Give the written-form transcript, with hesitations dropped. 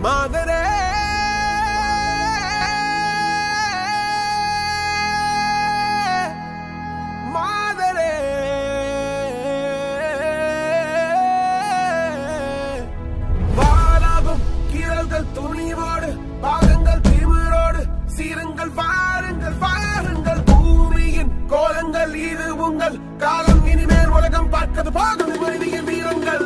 மாதரே மாதரே வாழாகும் கீரல்கள் துணிவோடு பாகங்கள் திமிரோடு சீருங்கள் வாருங்கள் வாருங்கள் பூமியின் கோலங்கள் இது உங்கள் காலம் இனிமேல் உலகம் பார்க்கது போகுது மனிதன் வீரங்கள்